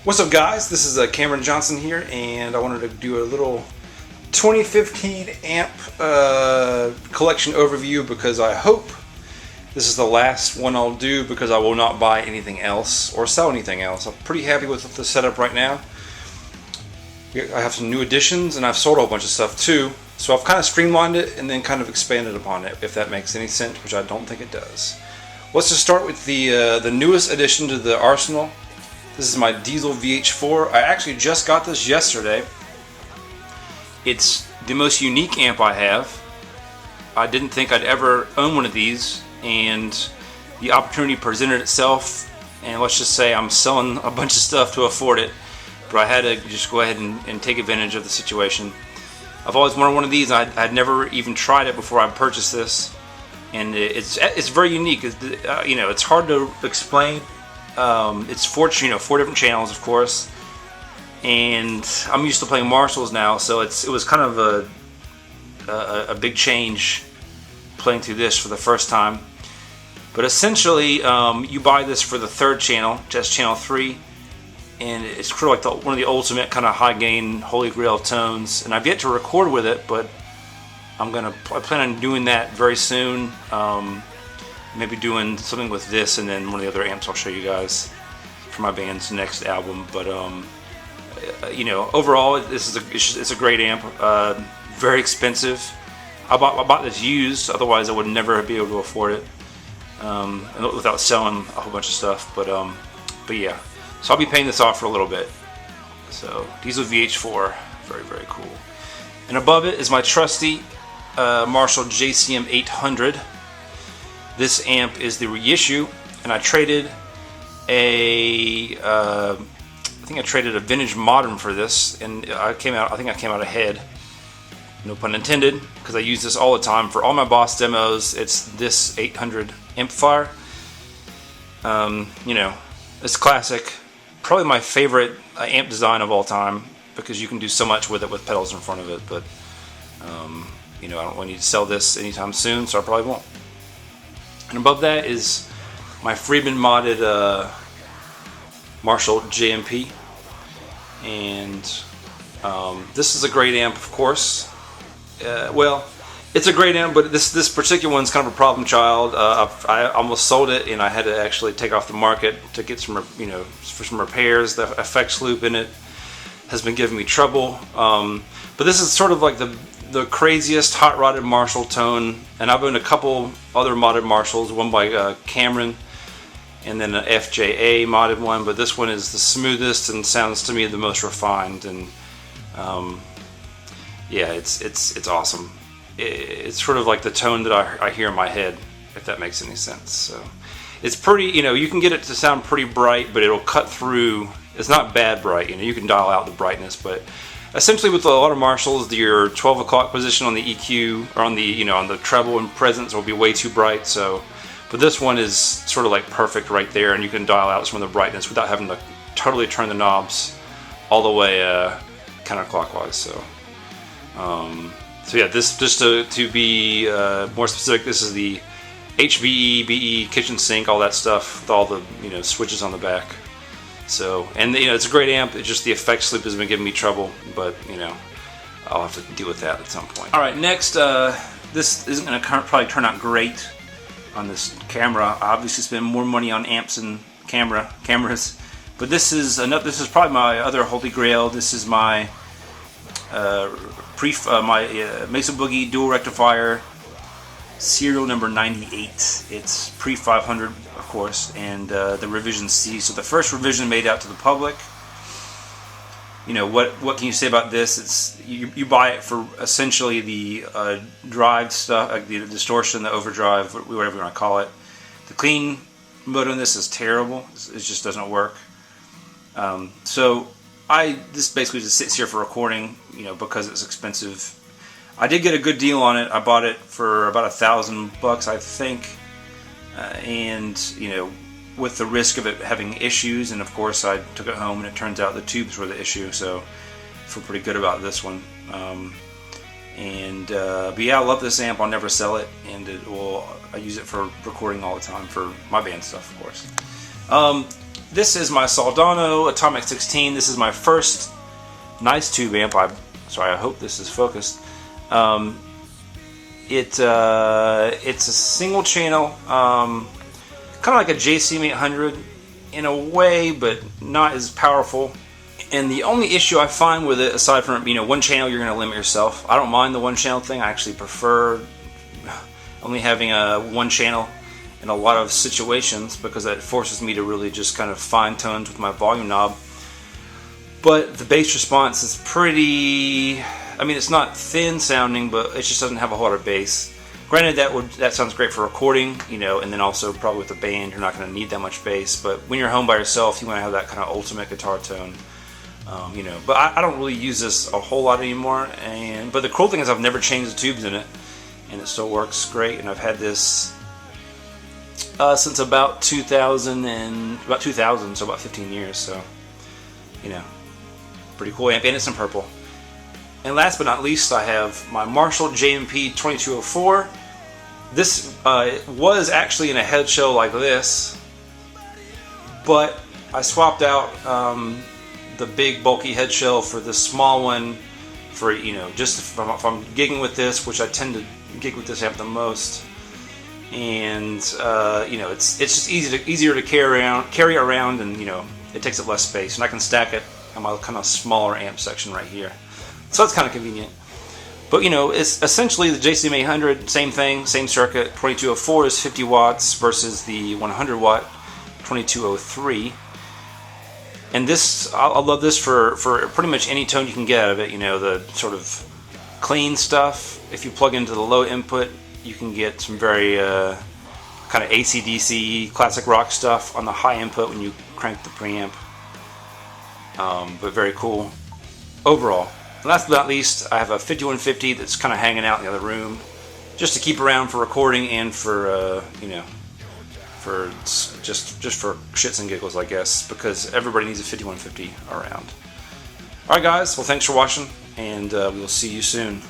What's up, guys? This is Cameron Johnson here, and I wanted to do a little 2015 amp collection overview because I hope this is the last one I'll do because I will not buy anything else or sell anything else. I'm pretty happy with the setup right now. I have some new additions and I've sold a whole bunch of stuff too, so I've kind of streamlined it and then kind of expanded upon it, if that makes any sense, which I don't think it does. Let's just start with the newest addition to the arsenal. This is my Diezel VH4. I actually just got this yesterday. It's the most unique amp I have. I didn't think I'd ever own one of these, and the opportunity presented itself, and let's just say I'm selling a bunch of stuff to afford it, but I had to just go ahead and take advantage of the situation. I've always wanted one of these. I'd never even tried it before I purchased this, and it's very unique. It's hard to explain. It's four different channels, of course, and I'm used to playing Marshalls now, so it was kind of a big change playing through this for the first time. But essentially, you buy this for the third channel, just channel 3, and it's sort of like one of the ultimate kind of high gain holy grail tones. And I've yet to record with it, but I plan on doing that very soon. Maybe doing something with this and then one of the other amps I'll show you guys for my band's next album. But overall, it's a great amp. Very expensive. I bought this used, otherwise I would never be able to afford it without selling a whole bunch of stuff. But yeah, so I'll be paying this off for a little bit. So Diezel VH4, very, very cool. And above it is my trusty Marshall JCM 800. This amp is the reissue, and I traded I think I traded a vintage modern for this, and I think I came out ahead, no pun intended, because I use this all the time for all my Boss demos. It's this 800 amplifier. It's classic, probably my favorite amp design of all time, because you can do so much with it with pedals in front of it. But I don't want you to sell this anytime soon, so I probably won't. And above that is my Friedman modded Marshall JMP, and this is a great amp, of course. Well, it's a great amp, but this particular one's kind of a problem child. I almost sold it, and I had to actually take off the market to get some, for some repairs. The effects loop in it has been giving me trouble. But this is sort of like the craziest hot rodded Marshall tone, and I've owned a couple other modded Marshalls, one by Cameron and then an FJA modded one, but this one is the smoothest and sounds to me the most refined. And yeah, it's awesome. It's sort of like the tone that I hear in my head, if that makes any sense. So it's pretty, you can get it to sound pretty bright, but it'll cut through. It's not bad bright, you can dial out the brightness, but essentially with a lot of Marshalls, your 12 o'clock position on the EQ or on the on the treble and presence will be way too bright. But this one is sort of like perfect right there, and you can dial out some of the brightness without having to totally turn the knobs all the way counterclockwise. So yeah, this, just to be more specific, this is the HBE, BE kitchen sink, all that stuff with all the switches on the back. So, and it's a great amp. It's just the effects loop has been giving me trouble, but I'll have to deal with that at some point. All right, next, this isn't going to probably turn out great on this camera. I obviously spend more money on amps and cameras, but this is probably my other holy grail. This is my Mesa Boogie dual rectifier, serial number 98. It's pre 500, of course, and the revision C. So the first revision made out to the public. What can you say about this? It's you buy it for essentially the drive stuff, like the distortion, the overdrive, whatever you want to call it. The clean mode on this is terrible. It just doesn't work. So this basically just sits here for recording, because it's expensive. I did get a good deal on it. I bought it for about $1,000, I think, and with the risk of it having issues, and of course I took it home and it turns out the tubes were the issue, so I feel pretty good about this one. But yeah, I love this amp. I'll never sell it, and I use it for recording all the time for my band stuff, of course. This is my Soldano Atomic 16. This is my first nice tube amp. Sorry, I hope this is focused. It's a single channel, kind of like a JCM 800 in a way, but not as powerful. And the only issue I find with it, aside from, you know, one channel, you're going to limit yourself. I don't mind the one channel thing. I actually prefer only having a one channel in a lot of situations, because that forces me to really just kind of fine tune with my volume knob. But the bass response is pretty, I mean, it's not thin sounding, but it just doesn't have a whole lot of bass. Granted, that sounds great for recording, you know, and then also probably with a band, you're not going to need that much bass. But when you're home by yourself, you want to have that kind of ultimate guitar tone, you know. But I don't really use this a whole lot anymore. But the cool thing is I've never changed the tubes in it, and it still works great. And I've had this since about 2000, so about 15 years. So, you know, pretty cool amp, and it's in purple. And last but not least, I have my Marshall JMP 2204. This was actually in a head shell like this, but I swapped out the big bulky head shell for this small one, for, you know, just if I'm gigging with this, which I tend to gig with this amp the most. And you know, it's just easier to carry around, and, you know, it takes up less space, and I can stack it on my kind of smaller amp section right here. So that's kind of convenient. But, you know, it's essentially the JCM 800, same thing, same circuit. 2204 is 50 watts versus the 100 watt 2203. And this, I love this for pretty much any tone you can get out of it. You know, the sort of clean stuff. If you plug into the low input, you can get some very kind of AC/DC classic rock stuff on the high input when you crank the preamp. But very cool overall. And last but not least, I have a 5150 that's kind of hanging out in the other room, just to keep around for recording and for you know, for just for shits and giggles, I guess, because everybody needs a 5150 around. All right, guys. Well, thanks for watching, and we'll see you soon.